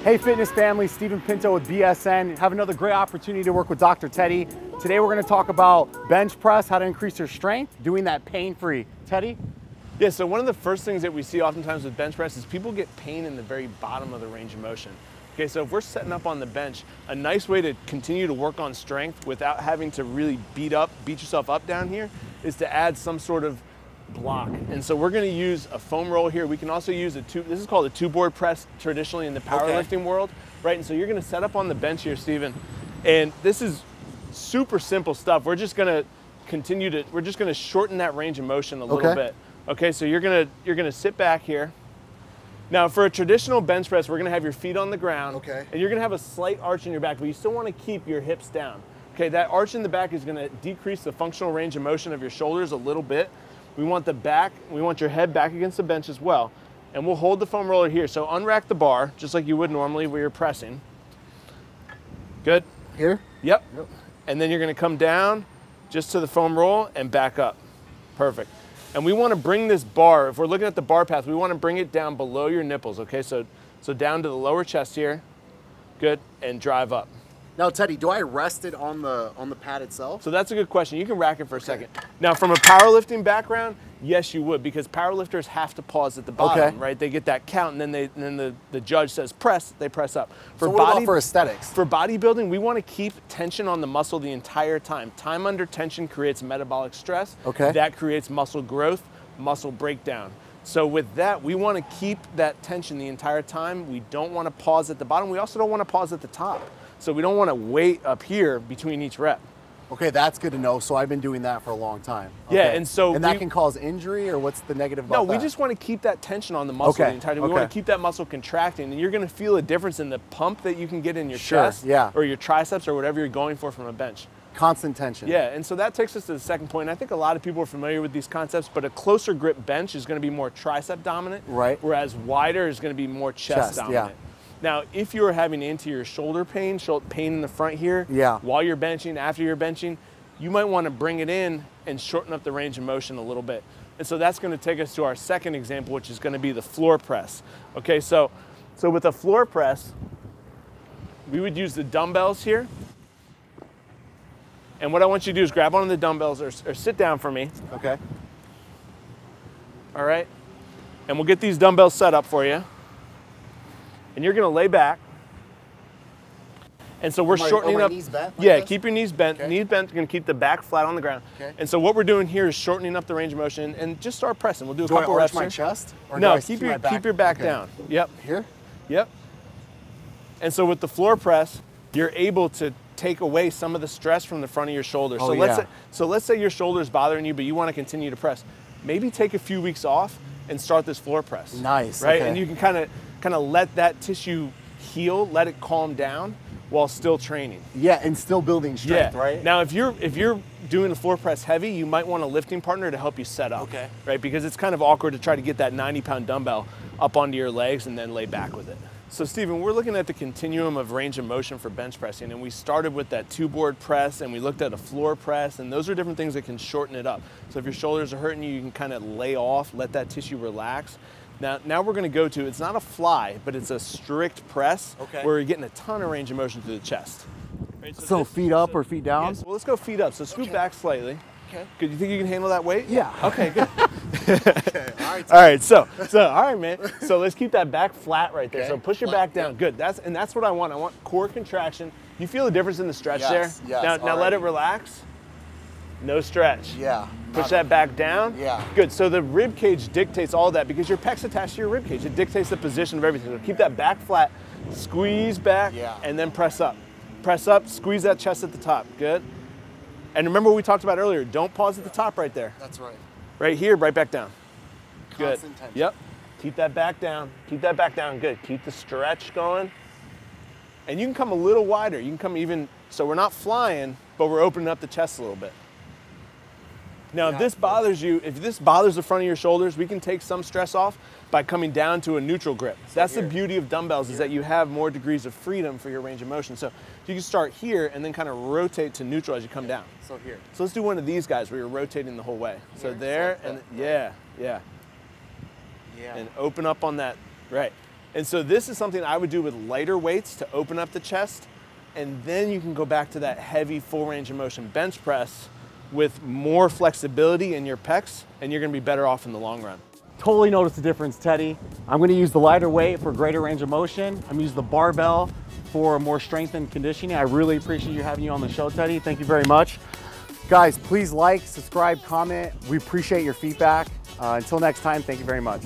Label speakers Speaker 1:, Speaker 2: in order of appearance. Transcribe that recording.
Speaker 1: Hey fitness family, Stephen Pinto with BSN. Have another great opportunity to work with Dr. Teddy. Today we're gonna talk about bench press, how to increase your strength, doing that pain-free. Teddy?
Speaker 2: Yeah, so one of the first things that we see oftentimes with bench press is people get pain in the very bottom of the range of motion. Okay, so if we're setting up on the bench, a nice way to continue to work on strength without having to really beat yourself up down here is to add some sort of block. And so we're gonna use a foam roll here. We can also use this is called a two-board press traditionally in the powerlifting world, right? And so you're gonna set up on the bench here, Stephen, and this is super simple stuff. We're just gonna shorten that range of motion a little bit. Okay, so you're gonna sit back here. Now for a traditional bench press, we're gonna have your feet on the ground, and you're gonna have a slight arch in your back, but you still wanna keep your hips down. Okay, that arch in the back is gonna decrease the functional range of motion of your shoulders a little bit. We want your head back against the bench as well. And we'll hold the foam roller here. So unrack the bar, just like you would normally where you're pressing. Good?
Speaker 1: Here?
Speaker 2: Yep. And then you're gonna come down just to the foam roll and back up. Perfect. And we wanna bring this bar, if we're looking at the bar path, we wanna bring it down below your nipples, okay? So down to the lower chest here. Good, and drive up.
Speaker 1: Now Teddy, do I rest it on the pad itself?
Speaker 2: So that's a good question. You can rack it for a second. Now from a powerlifting background, yes you would, because powerlifters have to pause at the bottom, right? They get that count and then the judge says press, they press up.
Speaker 1: So what about for aesthetics?
Speaker 2: For bodybuilding, we want to keep tension on the muscle the entire time. Time under tension creates metabolic stress. That creates muscle growth, muscle breakdown. So with that, we want to keep that tension the entire time. We don't want to pause at the bottom. We also don't want to pause at the top. So we don't want to wait up here between each rep.
Speaker 1: Okay, that's good to know. So I've been doing that for a long time.
Speaker 2: Yeah, and so
Speaker 1: that can cause injury, or what's the negative about that?
Speaker 2: No, we just want to keep that tension on the muscle the entire time. We want to keep that muscle contracting, and you're going to feel a difference in the pump that you can get in your chest, or your triceps, or whatever you're going for from a bench.
Speaker 1: Constant tension.
Speaker 2: Yeah, and so that takes us to the second point. I think a lot of people are familiar with these concepts, but a closer grip bench is going to be more tricep dominant, whereas wider is going to be more chest dominant. Now, if you're having anterior shoulder pain in the front here, while you're benching, after you're benching, you might want to bring it in and shorten up the range of motion a little bit. And so that's going to take us to our second example, which is going to be the floor press. Okay, so with a floor press, we would use the dumbbells here. And what I want you to do is grab onto the dumbbells or sit down for me.
Speaker 1: Okay.
Speaker 2: All right. And we'll get these dumbbells set up for you. And you're gonna lay back. And so we're shortening up.
Speaker 1: Knees bent
Speaker 2: keep your knees bent. Knees bent, you're gonna keep the back flat on the ground. And so what we're doing here is shortening up the range of motion and just start pressing. We'll do a couple reps.
Speaker 1: Do I arch my chest? Or
Speaker 2: no, keep your back down. Yep.
Speaker 1: Here?
Speaker 2: Yep. And so with the floor press, you're able to take away some of the stress from the front of your shoulder. So let's say your shoulder's bothering you, but you want to continue to press. Maybe take a few weeks off and start this floor press.
Speaker 1: Nice.
Speaker 2: Right? And you can kind of let that tissue heal, let it calm down while still training.
Speaker 1: Yeah, and still building strength, right?
Speaker 2: Now if you're doing the floor press heavy, you might want a lifting partner to help you set up. Right? Because it's kind of awkward to try to get that 90-pound dumbbell up onto your legs and then lay back with it. So Stephen, we're looking at the continuum of range of motion for bench pressing, and we started with that two-board press, and we looked at a floor press, and those are different things that can shorten it up. So if your shoulders are hurting you, you can kind of lay off, let that tissue relax. Now we're going to go to, it's not a fly, but it's a strict press where you're getting a ton of range of motion through the chest.
Speaker 1: Right, so feet up or feet down?
Speaker 2: Well, let's go feet up. So scoot back slightly. Good. You think you can handle that weight?
Speaker 1: Yeah.
Speaker 2: Okay, good. All right, so all right, man. So let's keep that back flat right there. So push your back down. Good. That's what I want. I want core contraction. You feel the difference in the stretch there?
Speaker 1: Yes.
Speaker 2: Now let it relax. No stretch.
Speaker 1: Yeah.
Speaker 2: Push that back down.
Speaker 1: Yeah.
Speaker 2: Good. So the rib cage dictates all that because your pec's attached to your rib cage. It dictates the position of everything. So keep that back flat. Squeeze back. And then press up. Press up. Squeeze that chest at the top. Good. And remember what we talked about earlier, don't pause at the top right there.
Speaker 1: That's right.
Speaker 2: Right here, right back down. Good.
Speaker 1: Constant tension.
Speaker 2: Yep. Keep that back down. Keep that back down. Good. Keep the stretch going. And you can come a little wider. You can come even, so we're not flying, but we're opening up the chest a little bit. Now, if this bothers you, if this bothers the front of your shoulders, we can take some stress off by coming down to a neutral grip. That's the beauty of dumbbells is that you have more degrees of freedom for your range of motion. So you can start here and then kind of rotate to neutral as you come down.
Speaker 1: So here.
Speaker 2: So let's do one of these guys where you're rotating the whole way. Here, so there, and yeah. And open up on that, right. And so this is something I would do with lighter weights to open up the chest, and then you can go back to that heavy full range of motion bench press with more flexibility in your pecs, and you're gonna be better off in the long run.
Speaker 1: Totally noticed the difference, Teddy. I'm gonna use the lighter weight for greater range of motion. I'm gonna use the barbell for more strength and conditioning. I really appreciate you having you on the show, Teddy. Thank you very much. Guys, please like, subscribe, comment. We appreciate your feedback. Until next time, thank you very much.